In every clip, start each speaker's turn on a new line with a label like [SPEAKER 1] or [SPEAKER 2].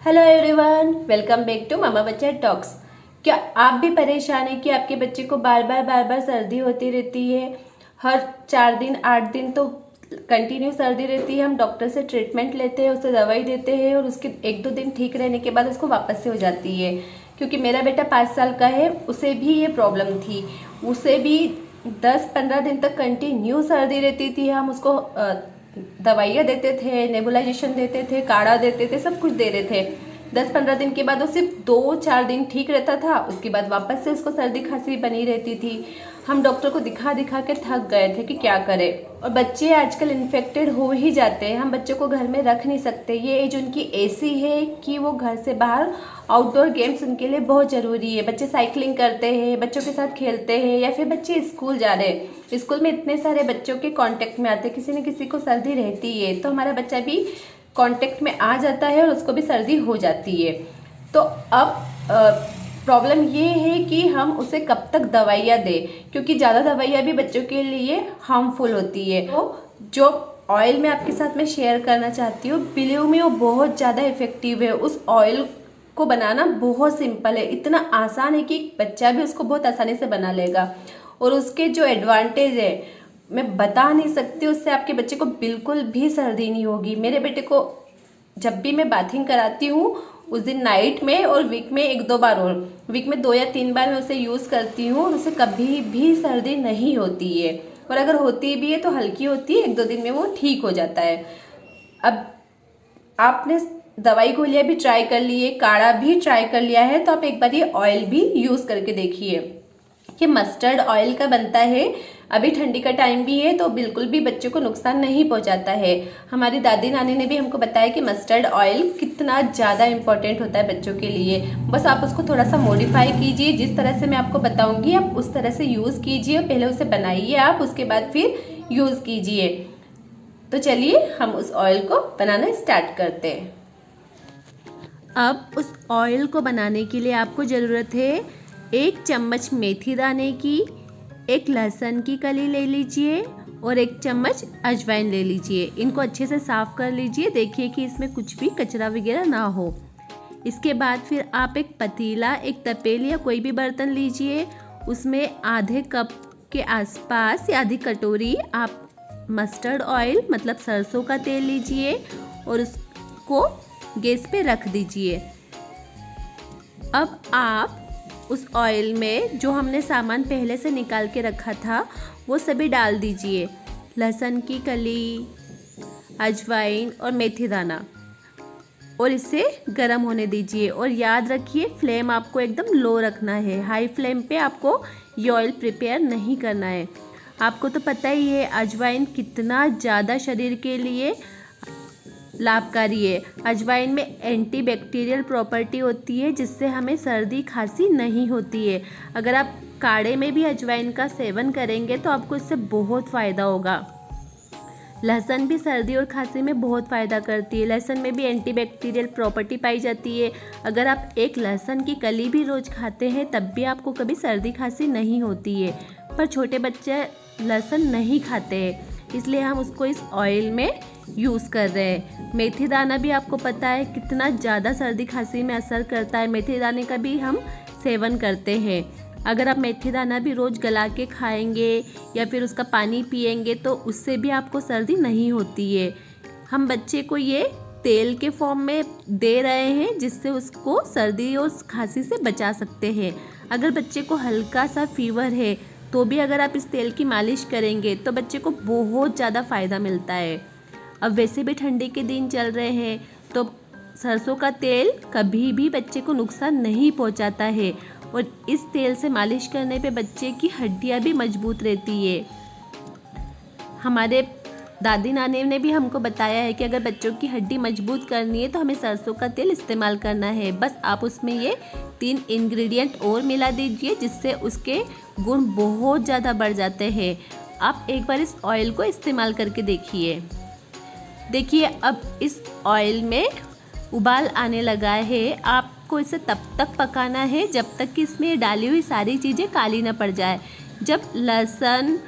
[SPEAKER 1] Hello everyone, welcome back to Mama Baccha talks. क्या आप भी परेशान हैं कि आपके बच्चे को बार बार सर्दी होती रहती है? हर 4 दिन 8 दिन तो कंटिन्यू सर्दी रहती है। हम डॉक्टर से ट्रीटमेंट लेते हैं, उसे दवाई देते हैं और उसके 1-2 दिन ठीक रहने के बाद उसको वापस से हो जाती है। क्योंकि मेरा बेटा 5 साल का है, उसे भी ये प्रॉब्लम थी। उसे भी 10-15 दिन तक कंटिन्यू सर्दी रहती थी। हम उसको दवाइयाँ देते थे, नेबुलाइजेशन देते थे, काढ़ा देते थे, सब कुछ दे रहे थे। 10-15 दिन के बाद वो सिर्फ 2-4 दिन ठीक रहता था, उसके बाद वापस से उसको सर्दी खांसी बनी रहती थी। हम डॉक्टर को दिखा दिखा के थक गए थे कि क्या करें। और बच्चे आजकल इन्फेक्टेड हो ही जाते हैं। हम बच्चों को घर में रख नहीं सकते। ये एज उनकी ऐसी है कि वो घर से बाहर आउटडोर गेम्स उनके लिए बहुत ज़रूरी है। बच्चे साइकिलिंग करते हैं, बच्चों के साथ खेलते हैं, या फिर बच्चे स्कूल जा रहे हैं, स्कूल में इतने सारे बच्चों के कांटेक्ट में आते हैं, किसी न किसी को सर्दी रहती है, तो हमारा बच्चा भी कांटेक्ट में आ जाता है और उसको भी सर्दी हो जाती है। तो अब प्रॉब्लम ये है कि हम उसे कब तक दवाइयाँ दें, क्योंकि ज़्यादा दवाइयाँ भी बच्चों के लिए हार्मफुल होती है। तो जो ऑयल मैं आपके साथ में शेयर करना चाहती हूँ, बिलीव मी, वो बहुत ज़्यादा इफेक्टिव है। उस ऑयल को बनाना बहुत सिंपल है, इतना आसान है कि बच्चा भी उसको बहुत आसानी से बना लेगा। और उसके जो एडवांटेज है मैं बता नहीं सकती, उससे आपके बच्चे को बिल्कुल भी सर्दी नहीं होगी। मेरे बेटे को जब भी मैं बाथिंग कराती हूँ, उस दिन नाइट में और वीक में 1-2 बार, और वीक में 2 या 3 बार मैं उसे यूज़ करती हूँ, और उसे कभी भी सर्दी नहीं होती है। और अगर होती भी है तो हल्की होती है, 1-2 दिन में वो ठीक हो जाता है। अब आपने दवाई गोलियाँ भी ट्राई कर ली है, काढ़ा भी ट्राई कर लिया है, तो आप एक बार ये ऑयल भी यूज़ करके देखिए। कि मस्टर्ड ऑयल का बनता है। अभी ठंडी का टाइम भी है, तो बिल्कुल भी बच्चों को नुकसान नहीं पहुंचाता है। हमारी दादी नानी ने भी हमको बताया कि मस्टर्ड ऑयल कितना ज़्यादा इम्पोर्टेंट होता है बच्चों के लिए। बस आप उसको थोड़ा सा मॉडिफाई कीजिए, जिस तरह से मैं आपको बताऊंगी आप उस तरह से यूज़ कीजिए। पहले उसे बनाइए आप, उसके बाद फिर यूज़ कीजिए। तो चलिए हम उस ऑयल को बनाना स्टार्ट करते हैं। अब उस ऑयल को बनाने के लिए आपको ज़रूरत है 1 चम्मच मेथी दाने की, 1 लहसुन की कली ले लीजिए और 1 चम्मच अजवाइन ले लीजिए। इनको अच्छे से साफ़ कर लीजिए, देखिए कि इसमें कुछ भी कचरा वगैरह ना हो। इसके बाद फिर आप एक पतीला, एक तपेली या कोई भी बर्तन लीजिए, उसमें आधे कप के आसपास या आधी कटोरी आप मस्टर्ड ऑयल मतलब सरसों का तेल लीजिए और उसको गैस पे रख दीजिए। अब आप उस ऑयल में जो हमने सामान पहले से निकाल के रखा था वो सभी डाल दीजिए। लहसुन की कली, अजवाइन और मेथी दाना, और इसे गर्म होने दीजिए। और याद रखिए फ्लेम आपको एकदम लो रखना है, हाई फ्लेम पे आपको ये ऑयल प्रिपेयर नहीं करना है। आपको तो पता ही है अजवाइन कितना ज़्यादा शरीर के लिए लाभकारी है। अजवाइन में एंटीबैक्टीरियल प्रॉपर्टी होती है, जिससे हमें सर्दी खांसी नहीं होती है। अगर आप काढ़े में भी अजवाइन का सेवन करेंगे तो आपको इससे बहुत फ़ायदा होगा। लहसुन भी सर्दी और खांसी में बहुत फ़ायदा करती है। लहसुन में भी एंटीबैक्टीरियल प्रॉपर्टी पाई जाती है। अगर आप एक लहसुन की कली भी रोज़ खाते हैं तब भी आपको कभी सर्दी खांसी नहीं होती है। पर छोटे बच्चे लहसुन नहीं खाते हैं, इसलिए हम उसको इस ऑयल में यूज़ कर रहे हैं। मेथी दाना भी आपको पता है कितना ज़्यादा सर्दी खांसी में असर करता है। मेथी दाने का भी हम सेवन करते हैं। अगर आप मेथी दाना भी रोज़ गला के खाएंगे या फिर उसका पानी पिएंगे तो उससे भी आपको सर्दी नहीं होती है। हम बच्चे को ये तेल के फॉर्म में दे रहे हैं, जिससे उसको सर्दी और खांसी से बचा सकते हैं। अगर बच्चे को हल्का सा फीवर है तो भी अगर आप इस तेल की मालिश करेंगे तो बच्चे को बहुत ज़्यादा फ़ायदा मिलता है। अब वैसे भी ठंडी के दिन चल रहे हैं, तो सरसों का तेल कभी भी बच्चे को नुकसान नहीं पहुंचाता है। और इस तेल से मालिश करने पे बच्चे की हड्डियां भी मजबूत रहती है। हमारे दादी नानी ने भी हमको बताया है कि अगर बच्चों की हड्डी मजबूत करनी है तो हमें सरसों का तेल इस्तेमाल करना है। बस आप उसमें ये 3 इंग्रेडिएंट और मिला दीजिए, जिससे उसके गुण बहुत ज़्यादा बढ़ जाते हैं। आप एक बार इस ऑयल को इस्तेमाल करके देखिए। अब इस ऑयल में उबाल आने लगा है। आपको इसे तब तक पकाना है जब तक कि इसमें डाली हुई सारी चीज़ें काली ना पड़ जाए। जब लहसुन,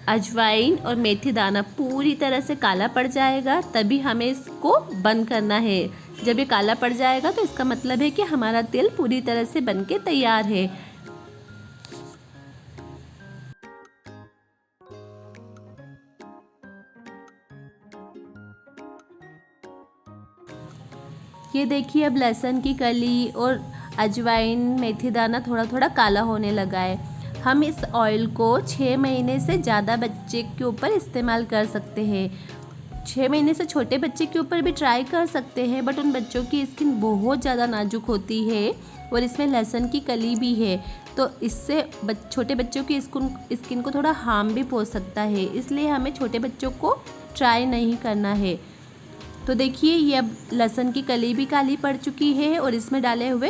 [SPEAKER 1] अजवाइन और मेथी दाना पूरी तरह से काला पड़ जाएगा तभी हमें इसको बंद करना है। जब ये काला पड़ जाएगा तो इसका मतलब है कि हमारा तेल पूरी तरह से बनके तैयार है। ये देखिए अब लहसुन की कली और अजवाइन मेथी दाना थोड़ा थोड़ा काला होने लगा है। हम इस ऑयल को 6 महीने से ज़्यादा बच्चे के ऊपर इस्तेमाल कर सकते हैं। 6 महीने से छोटे बच्चे के ऊपर भी ट्राई कर सकते हैं, बट उन बच्चों की स्किन बहुत ज़्यादा नाजुक होती है और इसमें लहसुन की कली भी है, तो इससे छोटे बच्चों की स्किन को थोड़ा हार्म भी पहुंच सकता है, इसलिए हमें छोटे बच्चों को ट्राई नहीं करना है। तो देखिए ये अब लहसुन की कली भी काली पड़ चुकी है और इसमें डाले हुए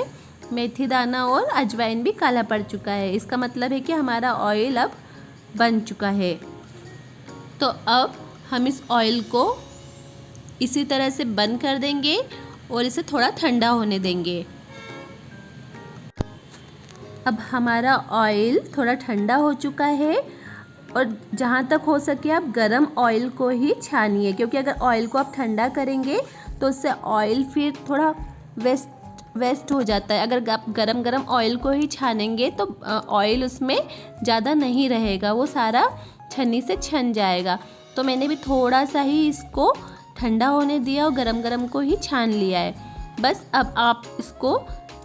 [SPEAKER 1] मेथी दाना और अजवाइन भी काला पड़ चुका है। इसका मतलब है कि हमारा ऑयल अब बन चुका है। तो अब हम इस ऑयल को इसी तरह से बंद कर देंगे और इसे थोड़ा ठंडा होने देंगे। अब हमारा ऑयल थोड़ा ठंडा हो चुका है और जहाँ तक हो सके आप गरम ऑयल को ही छानिए, क्योंकि अगर ऑयल को आप ठंडा करेंगे तो उससे ऑयल फिर थोड़ा वेस्ट हो जाता है। अगर आप गरम ऑयल को ही छानेंगे तो ऑयल उसमें ज़्यादा नहीं रहेगा, वो सारा छन्नी से छन जाएगा। तो मैंने भी थोड़ा सा ही इसको ठंडा होने दिया और गरम को ही छान लिया है। बस अब आप इसको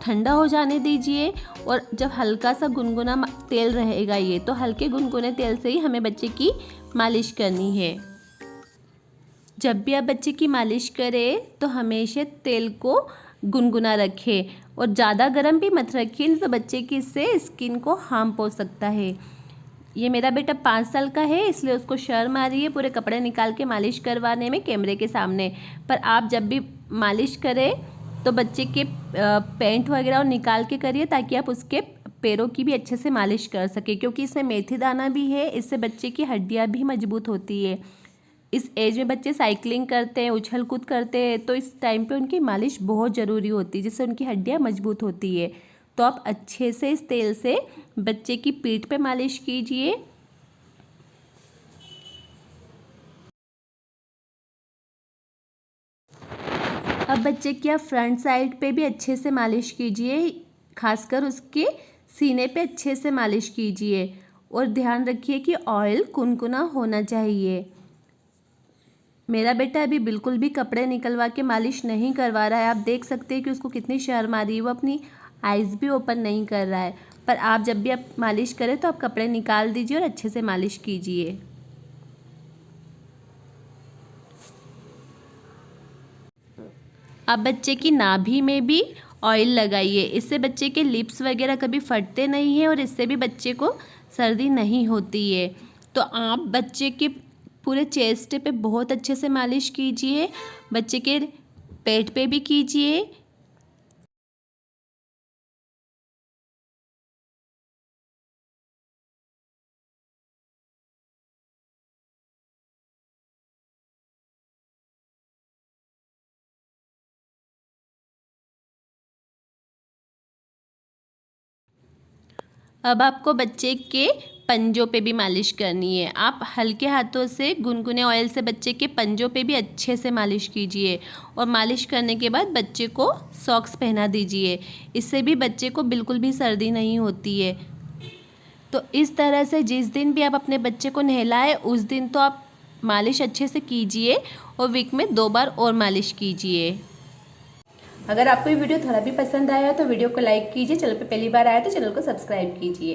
[SPEAKER 1] ठंडा हो जाने दीजिए और जब हल्का सा गुनगुना तेल रहेगा ये, तो हल्के गुनगुने तेल से ही हमें बच्चे की मालिश करनी है। जब भी आप बच्चे की मालिश करें तो हमेशा तेल को गुनगुना रखें और ज़्यादा गर्म भी मत रखिए, तो बच्चे की इससे स्किन को हार्म पहुंच सकता है। ये मेरा बेटा 5 साल का है, इसलिए उसको शर्म आ रही है पूरे कपड़े निकाल के मालिश करवाने में कैमरे के सामने। पर आप जब भी मालिश करें तो बच्चे के पैंट वगैरह और निकाल के करिए, ताकि आप उसके पैरों की भी अच्छे से मालिश कर सके, क्योंकि इसमें मेथी दाना भी है, इससे बच्चे की हड्डियां भी मजबूत होती है। इस एज में बच्चे साइकिलिंग करते हैं, उछल कूद करते हैं, तो इस टाइम पे उनकी मालिश बहुत ज़रूरी होती है, जिससे उनकी हड्डियां मजबूत होती है। तो आप अच्छे से इस तेल से बच्चे की पीठ पे मालिश कीजिए। अब बच्चे की आप फ्रंट साइड पे भी अच्छे से मालिश कीजिए, खासकर उसके सीने पे अच्छे से मालिश कीजिए और ध्यान रखिए कि ऑयल कुनकुना होना चाहिए। मेरा बेटा अभी बिल्कुल भी कपड़े निकलवा के मालिश नहीं करवा रहा है। आप देख सकते हैं कि उसको कितनी शर्म आ रही है, वो अपनी आइज़ भी ओपन नहीं कर रहा है। पर आप जब भी आप मालिश करें तो आप कपड़े निकाल दीजिए और अच्छे से मालिश कीजिए। अब बच्चे की नाभि में भी ऑयल लगाइए, इससे बच्चे के लिप्स वगैरह कभी फटते नहीं हैं और इससे भी बच्चे को सर्दी नहीं होती है। तो आप बच्चे के पूरे चेस्ट पे बहुत अच्छे से मालिश कीजिए, बच्चे के पेट पे भी कीजिए। अब आपको बच्चे के पंजों पे भी मालिश करनी है। आप हल्के हाथों से गुनगुने ऑयल से बच्चे के पंजों पे भी अच्छे से मालिश कीजिए और मालिश करने के बाद बच्चे को सॉक्स पहना दीजिए। इससे भी बच्चे को बिल्कुल भी सर्दी नहीं होती है। तो इस तरह से जिस दिन भी आप अपने बच्चे को नहलाएं उस दिन तो आप मालिश अच्छे से कीजिए और वीक में 2 बार और मालिश कीजिए। अगर आपको ये वीडियो थोड़ा भी पसंद आया तो वीडियो को लाइक कीजिए, चैनल पे पहली बार आया तो चैनल को सब्सक्राइब कीजिए।